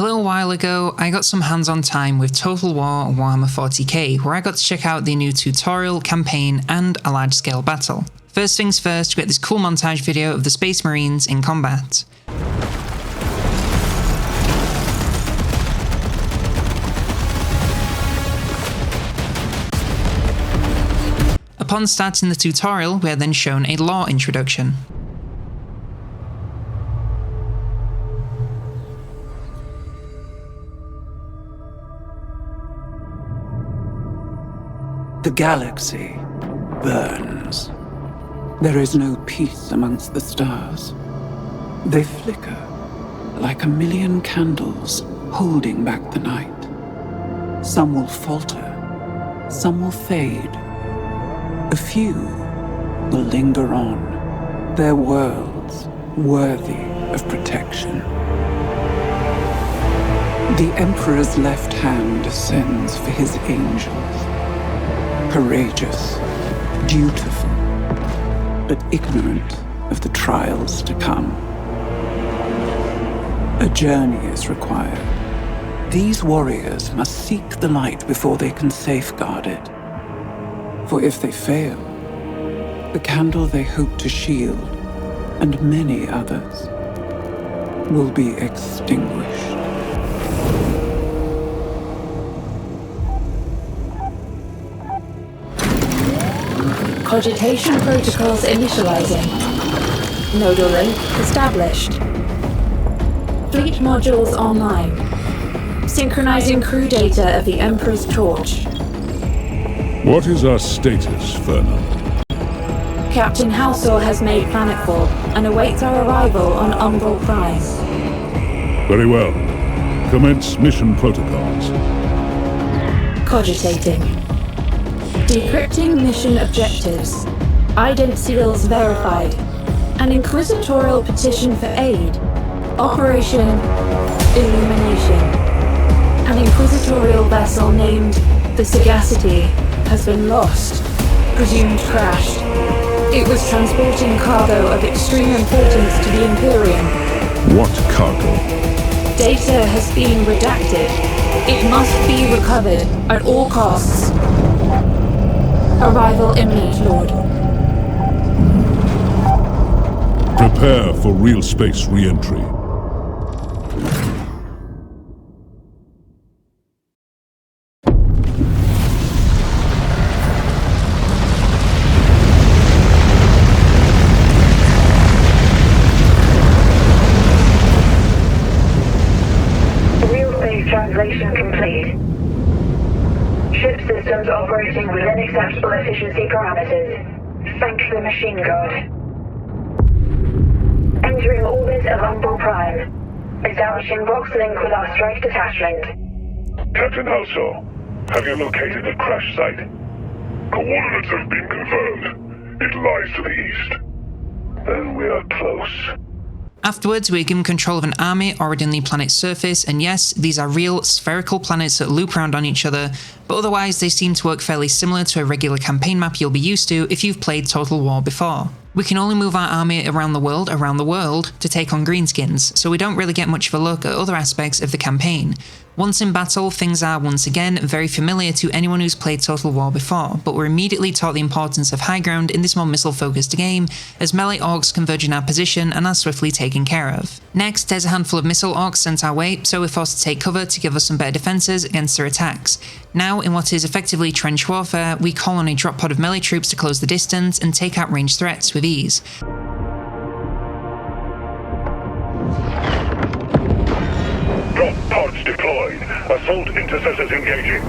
A little while ago, I got some hands-on time with Total War Warhammer 40k, where I got to check out the new tutorial, campaign, and a large-scale battle. First things first, we get this cool montage video of the Space Marines in combat. Upon starting the tutorial, we are then shown a lore introduction. The galaxy burns. There is no peace amongst the stars. They flicker like a million candles holding back the night. Some will falter, some will fade. A few will linger on, their worlds worthy of protection. The Emperor's left hand sends for his angels. Courageous, dutiful, but ignorant of the trials to come. A journey is required. These warriors must seek the light before they can safeguard it. For if they fail, the candle they hope to shield, and many others, will be extinguished. Cogitation protocols initializing. Nodal link established. Fleet modules online. Synchronizing crew data of the Emperor's Torch. What is our status, Vernon? Captain Halsor has made planetfall and awaits our arrival on Umbral Prime. Very well. Commence mission protocols. Cogitating. Decrypting mission objectives. Ident seals verified. An inquisitorial petition for aid. Operation Illumination. An inquisitorial vessel named the Sagacity has been lost, presumed crashed. It was transporting cargo of extreme importance to the Imperium. What cargo? Data has been redacted. It must be recovered at all costs. Arrival imminent, Lord. Prepare for real space re-entry. Translation complete. Ship systems operating within acceptable efficiency parameters. Thank the machine god. Entering orbit of Umbral Prime. Establishing box link with our strike detachment. Captain Halsor, have you located the crash site? Coordinates have been confirmed. It lies to the east. Then we are close. Afterwards, we're given control of an army already on the planet's surface, and yes, these are real spherical planets that loop around on each other, but otherwise they seem to work fairly similar to a regular campaign map you'll be used to if you've played Total War before. We can only move our army around the world to take on greenskins, so we don't really get much of a look at other aspects of the campaign. Once in battle, things are once again very familiar to anyone who's played Total War before, but we're immediately taught the importance of high ground in this more missile-focused game, as melee orcs converge in our position and are swiftly taken care of. Next, there's a handful of missile orcs sent our way, so we're forced to take cover to give us some better defences against their attacks. Now, in what is effectively trench warfare, we call on a drop pod of melee troops to close the distance and take out ranged threats with ease. Drop pods deployed. Assault intercessors engaging.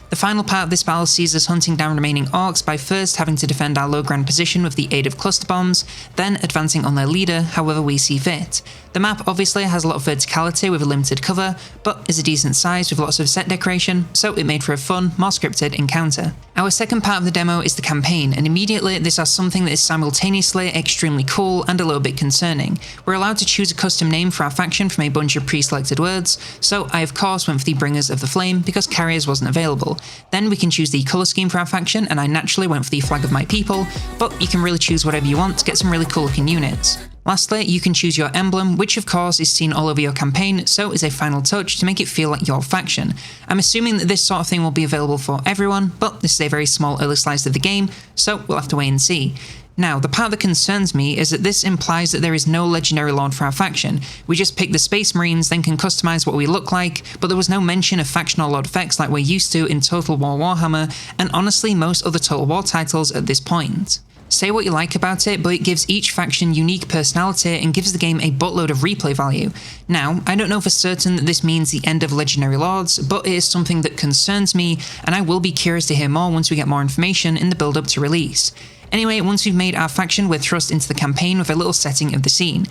The final part of this battle sees us hunting down remaining orcs by first having to defend our low ground position with the aid of cluster bombs, then advancing on their leader however we see fit. The map obviously has a lot of verticality with a limited cover, but is a decent size with lots of set decoration, so it made for a fun, more scripted encounter. Our second part of the demo is the campaign, and immediately this has something that is simultaneously extremely cool and a little bit concerning. We're allowed to choose a custom name for our faction from a bunch of pre-selected words, so I of course went for the Bringers of the Flame because Carriers wasn't available. Then we can choose the colour scheme for our faction, and I naturally went for the Flag of My People, but you can really choose whatever you want to get some really cool looking units. Lastly, you can choose your emblem, which of course is seen all over your campaign, so is a final touch to make it feel like your faction. I'm assuming that this sort of thing will be available for everyone, but this is a very small early slice of the game, so we'll have to wait and see. Now, the part that concerns me is that this implies that there is no legendary lord for our faction. We just pick the Space Marines, then can customize what we look like, but there was no mention of faction or lord effects like we're used to in Total War Warhammer, and honestly most other Total War titles at this point. Say what you like about it, but it gives each faction unique personality and gives the game a buttload of replay value. Now, I don't know for certain that this means the end of Legendary Lords, but it is something that concerns me, and I will be curious to hear more once we get more information in the build-up to release. Anyway, once we've made our faction, we're thrust into the campaign with a little setting of the scene.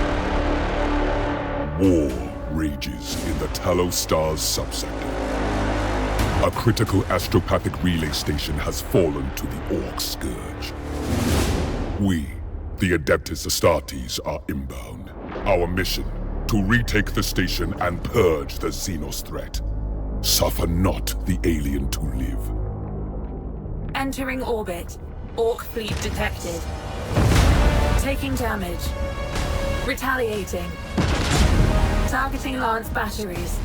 War rages in the Talos Stars subsector. A critical astropathic relay station has fallen to the Orc Scourge. We, the Adeptus Astartes, are inbound. Our mission, to retake the station and purge the Xenos threat. Suffer not the alien to live. Entering orbit. Orc fleet detected. Taking damage. Retaliating. Targeting Lance batteries.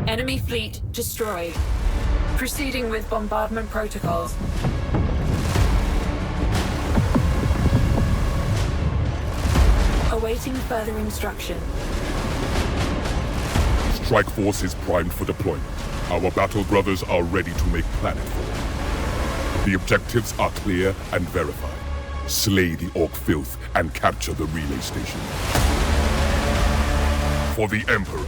Enemy fleet destroyed. Proceeding with bombardment protocols. Awaiting further instruction. Strike Force is primed for deployment. Our battle brothers are ready to make planetfall. The objectives are clear and verified. Slay the Orc filth and capture the relay station. For the Emperor.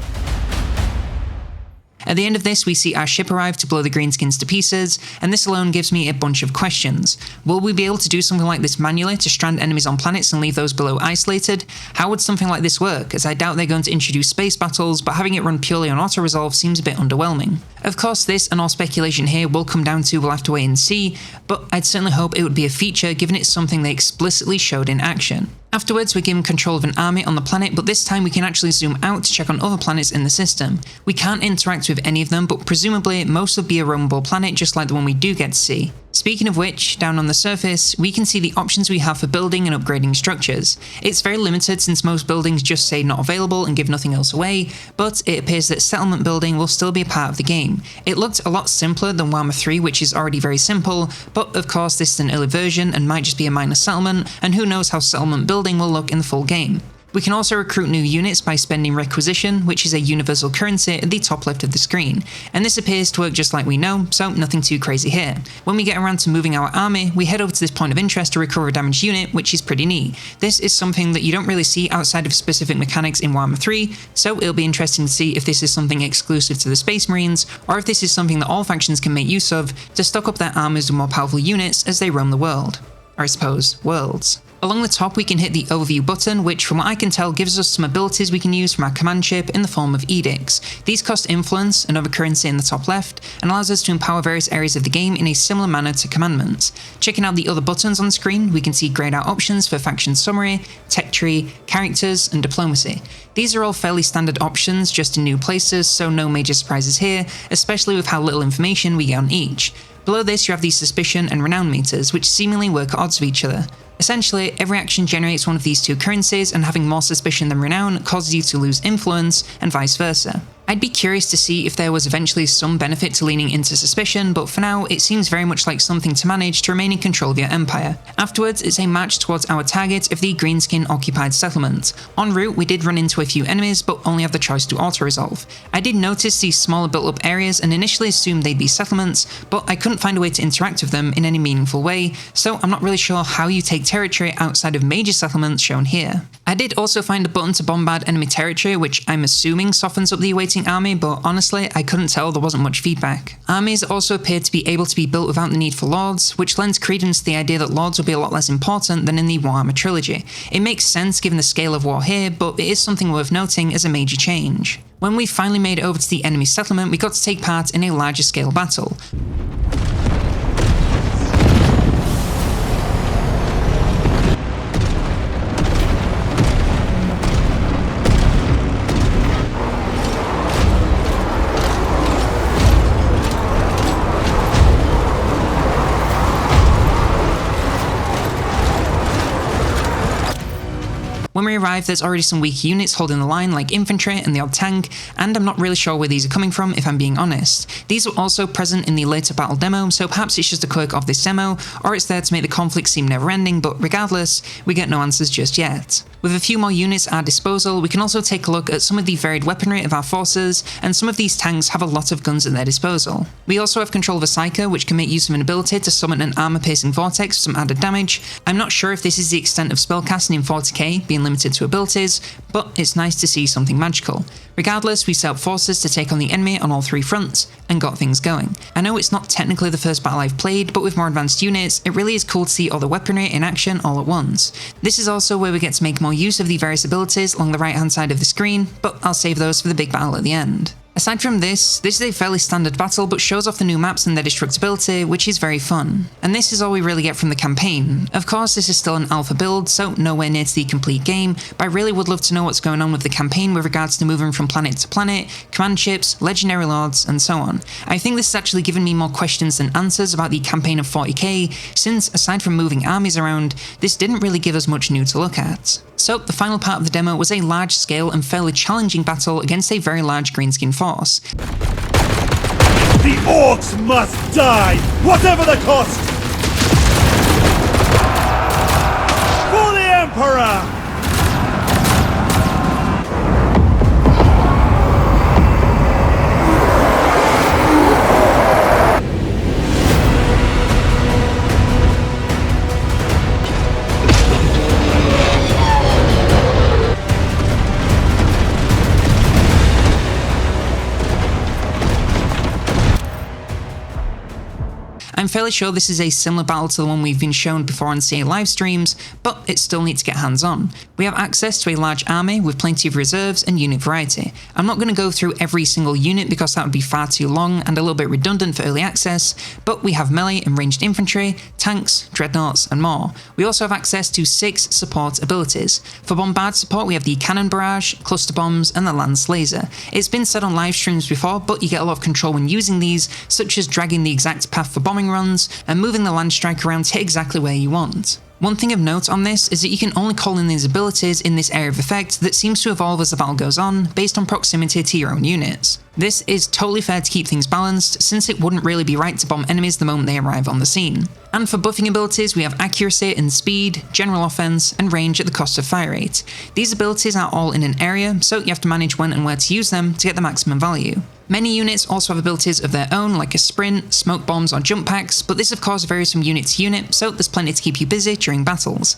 At the end of this, we see our ship arrive to blow the greenskins to pieces, and this alone gives me a bunch of questions. Will we be able to do something like this manually to strand enemies on planets and leave those below isolated? How would something like this work, as I doubt they're going to introduce space battles, but having it run purely on auto-resolve seems a bit underwhelming. Of course, this and all speculation here will come down to we'll have to wait and see, but I'd certainly hope it would be a feature given it's something they explicitly showed in action. Afterwards, we're given control of an army on the planet, but this time we can actually zoom out to check on other planets in the system. We can't interact with any of them, but presumably most will be a roamable planet just like the one we do get to see. Speaking of which, down on the surface, we can see the options we have for building and upgrading structures. It's very limited since most buildings just say not available and give nothing else away, but it appears that settlement building will still be a part of the game. It looked a lot simpler than Warhammer 3, which is already very simple, but of course this is an early version and might just be a minor settlement, and who knows how settlement building will look in the full game. We can also recruit new units by spending requisition, which is a universal currency at the top left of the screen, and this appears to work just like we know, so nothing too crazy here. When we get around to moving our army, we head over to this point of interest to recover a damaged unit, which is pretty neat. This is something that you don't really see outside of specific mechanics in Warhammer 3, so it'll be interesting to see if this is something exclusive to the Space Marines, or if this is something that all factions can make use of to stock up their armies with more powerful units as they roam the world. Or I suppose, worlds. Along the top we can hit the overview button, which from what I can tell gives us some abilities we can use from our command chip in the form of edicts. These cost influence, another currency in the top left, and allows us to empower various areas of the game in a similar manner to commandments. Checking out the other buttons on the screen, we can see grayed out options for faction summary, tech tree, characters, and diplomacy. These are all fairly standard options, just in new places, so no major surprises here, especially with how little information we get on each. Below this you have the suspicion and renown meters, which seemingly work at odds with each other. Essentially, every action generates one of these two currencies, and having more suspicion than renown causes you to lose influence, and vice versa. I'd be curious to see if there was eventually some benefit to leaning into suspicion, but for now, it seems very much like something to manage to remain in control of your empire. Afterwards, it's a march towards our target of the greenskin-occupied settlement. En route, we did run into a few enemies, but only have the choice to auto-resolve. I did notice these smaller built-up areas and initially assumed they'd be settlements, but I couldn't find a way to interact with them in any meaningful way, so I'm not really sure how you take territory outside of major settlements shown here. I did also find a button to bombard enemy territory, which I'm assuming softens up the awaiting army, but honestly, I couldn't tell, there wasn't much feedback. Armies also appeared to be able to be built without the need for lords, which lends credence to the idea that lords will be a lot less important than in the Warhammer trilogy. It makes sense given the scale of war here, but it is something worth noting as a major change. When we finally made it over to the enemy settlement, we got to take part in a larger scale battle. When we arrive, there's already some weak units holding the line like infantry and the odd tank, and I'm not really sure where these are coming from if I'm being honest. These were also present in the later battle demo, so perhaps it's just a quirk of this demo, or it's there to make the conflict seem never ending, but regardless, we get no answers just yet. With a few more units at our disposal, we can also take a look at some of the varied weaponry of our forces, and some of these tanks have a lot of guns at their disposal. We also have control of a Psyker, which can make use of an ability to summon an armor-piercing vortex for some added damage. I'm not sure if this is the extent of spellcasting in 40k, being limited to abilities, but it's nice to see something magical. Regardless, we set up forces to take on the enemy on all three fronts, and got things going. I know it's not technically the first battle I've played, but with more advanced units, it really is cool to see all the weaponry in action all at once. This is also where we get to make more use of the various abilities along the right hand side of the screen, but I'll save those for the big battle at the end. Aside from this is a fairly standard battle, but shows off the new maps and their destructibility, which is very fun. And this is all we really get from the campaign. Of course, this is still an alpha build, so nowhere near to the complete game, but I really would love to know what's going on with the campaign with regards to moving from planet to planet, command ships, legendary lords, and so on. I think this has actually given me more questions than answers about the campaign of 40k, since aside from moving armies around, this didn't really give us much new to look at. So the final part of the demo was a large scale and fairly challenging battle against a very large greenskin force. The orcs must die, whatever the cost! For the Emperor! I'm fairly sure this is a similar battle to the one we've been shown before on CA live streams, but it still needs to get hands on. We have access to a large army with plenty of reserves and unit variety. I'm not going to go through every single unit because that would be far too long and a little bit redundant for early access, but we have melee and ranged infantry, tanks, dreadnoughts, and more. We also have access to 6 support abilities. For bombard support, we have the cannon barrage, cluster bombs, and the lance laser. It's been said on live streams before, but you get a lot of control when using these, such as dragging the exact path for bombing runs and moving the land strike around to exactly where you want. One thing of note on this is that you can only call in these abilities in this area of effect that seems to evolve as the battle goes on, based on proximity to your own units. This is totally fair to keep things balanced, since it wouldn't really be right to bomb enemies the moment they arrive on the scene. And for buffing abilities, we have accuracy and speed, general offense, and range at the cost of fire rate. These abilities are all in an area, so you have to manage when and where to use them to get the maximum value. Many units also have abilities of their own, like a sprint, smoke bombs, or jump packs, but this of course varies from unit to unit, so there's plenty to keep you busy during battles.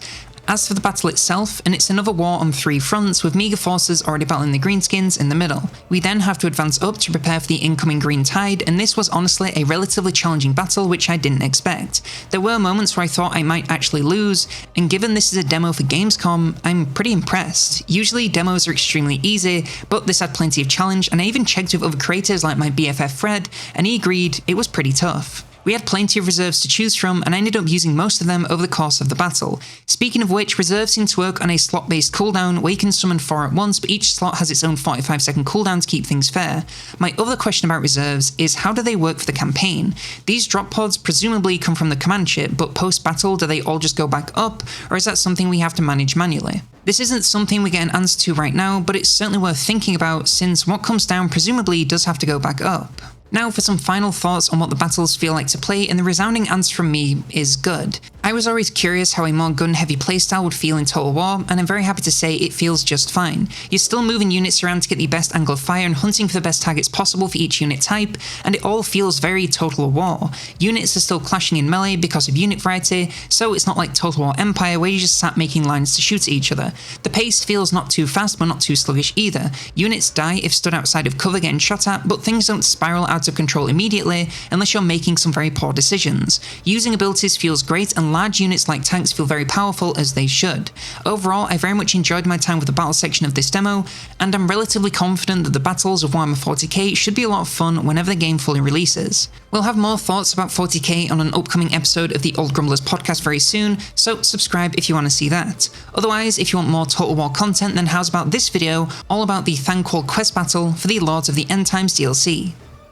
As for the battle itself, and it's another war on 3 fronts, with meager forces already battling the greenskins in the middle. We then have to advance up to prepare for the incoming green tide, and this was honestly a relatively challenging battle which I didn't expect. There were moments where I thought I might actually lose, and given this is a demo for Gamescom, I'm pretty impressed. Usually demos are extremely easy, but this had plenty of challenge, and I even checked with other creators like my BFF Fred, and he agreed it was pretty tough. We had plenty of reserves to choose from, and I ended up using most of them over the course of the battle. Speaking of which, reserves seem to work on a slot-based cooldown where you can summon 4 at once, but each slot has its own 45-second cooldown to keep things fair. My other question about reserves is how do they work for the campaign? These drop pods presumably come from the command ship, but post-battle do they all just go back up, or is that something we have to manage manually? This isn't something we get an answer to right now, but it's certainly worth thinking about since what comes down presumably does have to go back up. Now for some final thoughts on what the battles feel like to play, and the resounding answer from me is good. I was always curious how a more gun-heavy playstyle would feel in Total War, and I'm very happy to say it feels just fine. You're still moving units around to get the best angle of fire and hunting for the best targets possible for each unit type, and it all feels very Total War. Units are still clashing in melee because of unit variety, so it's not like Total War Empire where you just sat making lines to shoot at each other. The pace feels not too fast but not too sluggish either. Units die if stood outside of cover getting shot at, but things don't spiral out of control immediately unless you're making some very poor decisions. Using abilities feels great, and large units like tanks feel very powerful, as they should. Overall, I very much enjoyed my time with the battle section of this demo, and I'm relatively confident that the battles of Warhammer 40k should be a lot of fun whenever the game fully releases. We'll have more thoughts about 40k on an upcoming episode of the Old Grumblers podcast very soon, so subscribe if you want to see that. Otherwise, if you want more Total War content, then how's about this video all about the Thanquol quest battle for the Lords of the End Times DLC.